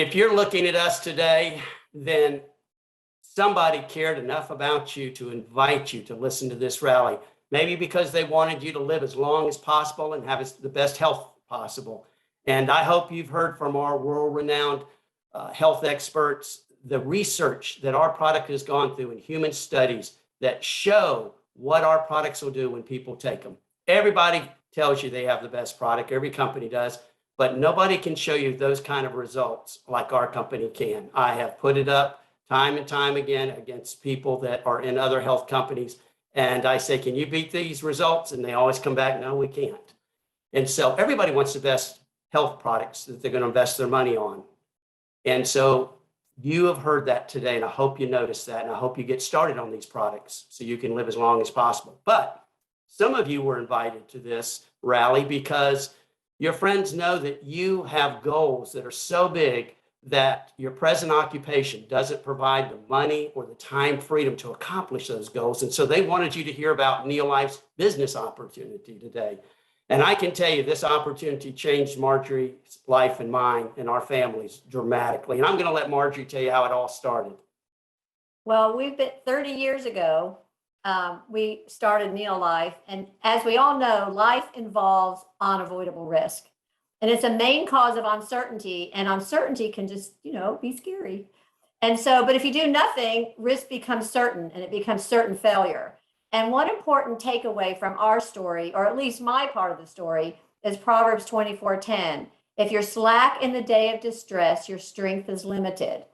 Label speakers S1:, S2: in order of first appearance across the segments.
S1: If you're looking at us today, then somebody cared enough about you to invite you to listen to this rally, maybe because they wanted you to live as long as possible and have the best health possible. And I hope you've heard from our world-renowned health experts, the research that our product has gone through in human studies that show what our products will do when people take them. Everybody tells you they have the best product, every company does, but nobody can show you those kind of results like our company can. I have put it up time and time again against people that are in other health companies. And I say, can you beat these results? And they always come back, no, we can't. And so everybody wants the best health products that they're going to invest their money on. And so you have heard that today, and I hope you notice that, and I hope you get started on these products so you can live as long as possible. But some of you were invited to this rally because your friends know that you have goals that are so big that your present occupation doesn't provide the money or the time freedom to accomplish those goals. And so they wanted you to hear about NeoLife's business opportunity today. And I can tell you this opportunity changed Marjorie's life and mine and our families dramatically. And I'm going to let Marjorie tell you how it all started.
S2: Well, we've been 30 years ago, we started NeoLife. And as we all know, life involves unavoidable risk. And it's a main cause of uncertainty, and uncertainty can just, be scary. And so, but if you do nothing, risk becomes certain, and it becomes certain failure. And one important takeaway from our story, or at least my part of the story, is Proverbs 24:10. If you're slack in the day of distress, your strength is limited.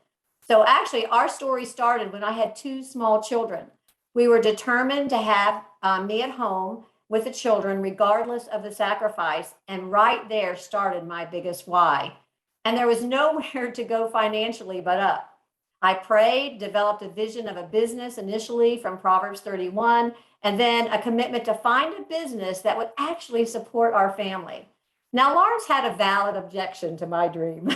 S2: So actually, our story started when I had 2 small children. We were determined to have me at home with the children, regardless of the sacrifice. And right there started my biggest why. And there was nowhere to go financially but up. I prayed, developed a vision of a business initially from Proverbs 31, and then a commitment to find a business that would actually support our family. Now, Lawrence had a valid objection to my dream.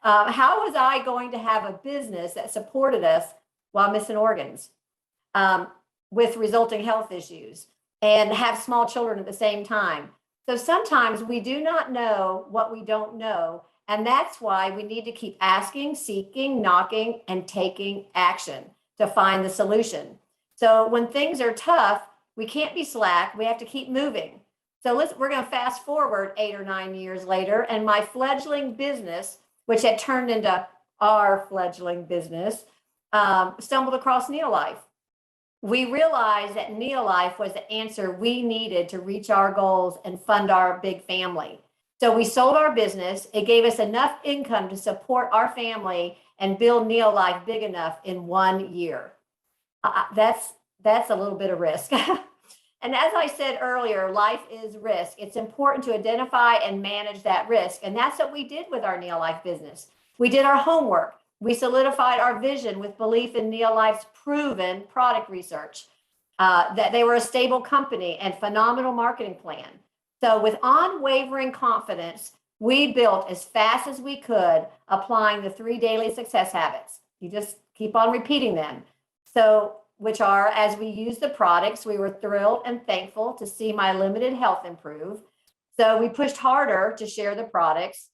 S2: How was I going to have a business that supported us while missing organs with resulting health issues and have small children at the same time? So sometimes we do not know what we don't know. And that's why we need to keep asking, seeking, knocking, and taking action to find the solution. So when things are tough, we can't be slack. We have to keep moving. So we're going to fast forward 8 or 9 years later, and my fledgling business, which had turned into our fledgling business, stumbled across NeoLife. We realized that NeoLife was the answer we needed to reach our goals and fund our big family. So we sold our business. It gave us enough income to support our family and build NeoLife big enough in 1 year. That's a little bit of risk. And as I said earlier, life is risk. It's important to identify and manage that risk. And that's what we did with our NeoLife business. We did our homework. We solidified our vision with belief in NeoLife's proven product research, that they were a stable company and phenomenal marketing plan. So with unwavering confidence, we built as fast as we could, applying the 3 daily success habits. You just keep on repeating them. So, which are, as we use the products, we were thrilled and thankful to see my limited health improve. So we pushed harder to share the products.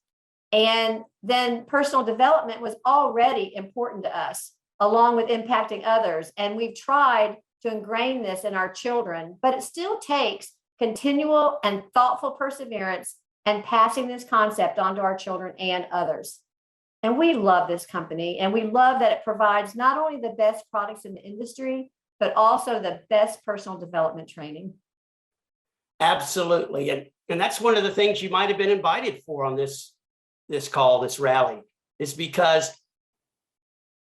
S2: And then personal development was already important to us, along with impacting others. And we've tried to ingrain this in our children, but it still takes continual and thoughtful perseverance and passing this concept on to our children and others. And we love this company, and we love that it provides not only the best products in the industry, but also the best personal development training.
S1: Absolutely. And that's one of the things you might have been invited for on this call, this rally, is because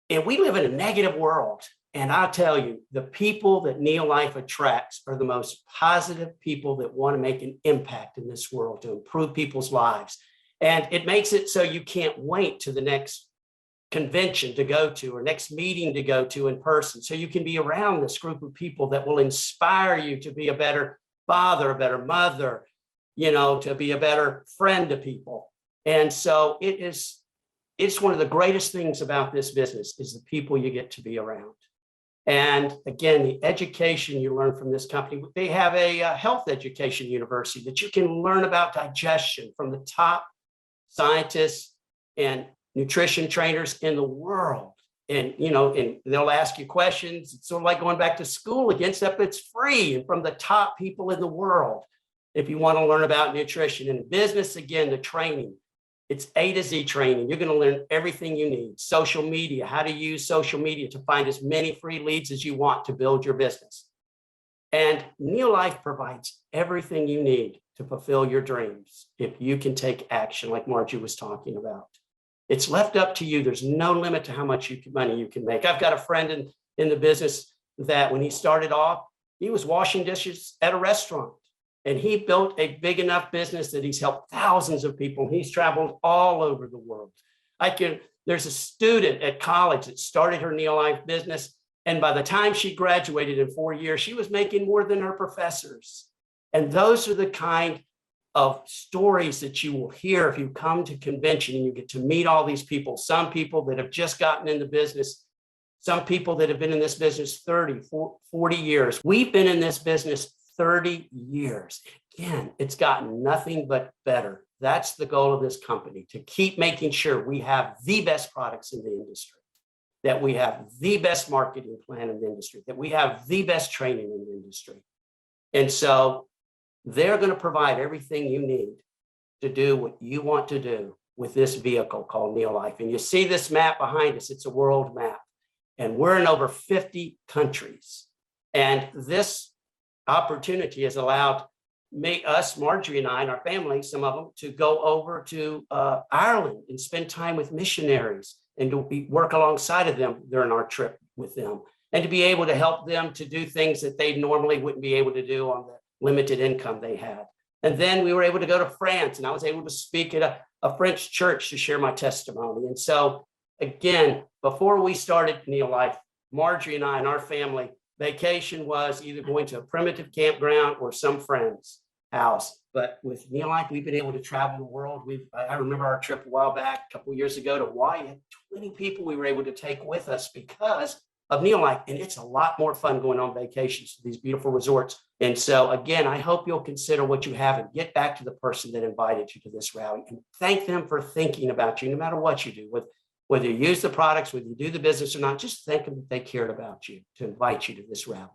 S1: we live in a negative world. And I'll tell you, the people that NeoLife attracts are the most positive people that want to make an impact in this world to improve people's lives. And it makes it so you can't wait to the next convention to go to or next meeting to go to in person. So you can be around this group of people that will inspire you to be a better father, a better mother, to be a better friend to people. And so it's one of the greatest things about this business is the people you get to be around. And again, the education you learn from this company, they have a health education university that you can learn about digestion from the top scientists and nutrition trainers in the world. And, and they'll ask you questions. It's sort of like going back to school again, except it's free and from the top people in the world. If you want to learn about nutrition and business, again, the training, it's A to Z training. You're going to learn everything you need. Social media, how to use social media to find as many free leads as you want to build your business. And NeoLife provides everything you need to fulfill your dreams if you can take action like Margie was talking about. It's left up to you. There's no limit to how much money you can make. I've got a friend in the business that when he started off, he was washing dishes at a restaurant. And he built a big enough business that he's helped thousands of people. He's traveled all over the world. There's a student at college that started her NeoLife business. And by the time she graduated in 4 years, she was making more than her professors. And those are the kind of stories that you will hear if you come to convention and you get to meet all these people. Some people that have just gotten in the business, some people that have been in this business 30, 40 years. We've been in this business 30 years. Again, it's gotten nothing but better. That's the goal of this company, to keep making sure we have the best products in the industry, that we have the best marketing plan in the industry, that we have the best training in the industry. And so they're going to provide everything you need to do what you want to do with this vehicle called NeoLife. And you see this map behind us, it's a world map. And we're in over 50 countries. And this opportunity has allowed us, Marjorie and I, and our family, some of them, to go over to Ireland and spend time with missionaries and to work alongside of them during our trip with them, and to be able to help them to do things that they normally wouldn't be able to do on the limited income they had. And then we were able to go to France, and I was able to speak at a French church to share my testimony. And so, again, before we started NeoLife, Marjorie and I and our family, vacation was either going to a primitive campground or some friend's house. But with NeoLife, we've been able to travel the world. I remember our trip a while back, a couple of years ago to Hawaii. 20 people we were able to take with us because of NeoLife. And it's a lot more fun going on vacations to these beautiful resorts. And so, again, I hope you'll consider what you have and get back to the person that invited you to this rally and thank them for thinking about you, no matter what you do. Whether you use the products, whether you do the business or not, just thank them that they cared about you to invite you to this rally.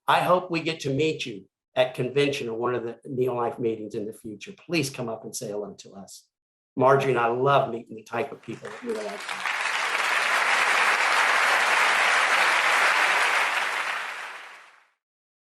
S1: I hope we get to meet you at convention or one of the NeoLife meetings in the future. Please come up and say hello to us. Marjorie and I love meeting the type of people that we like.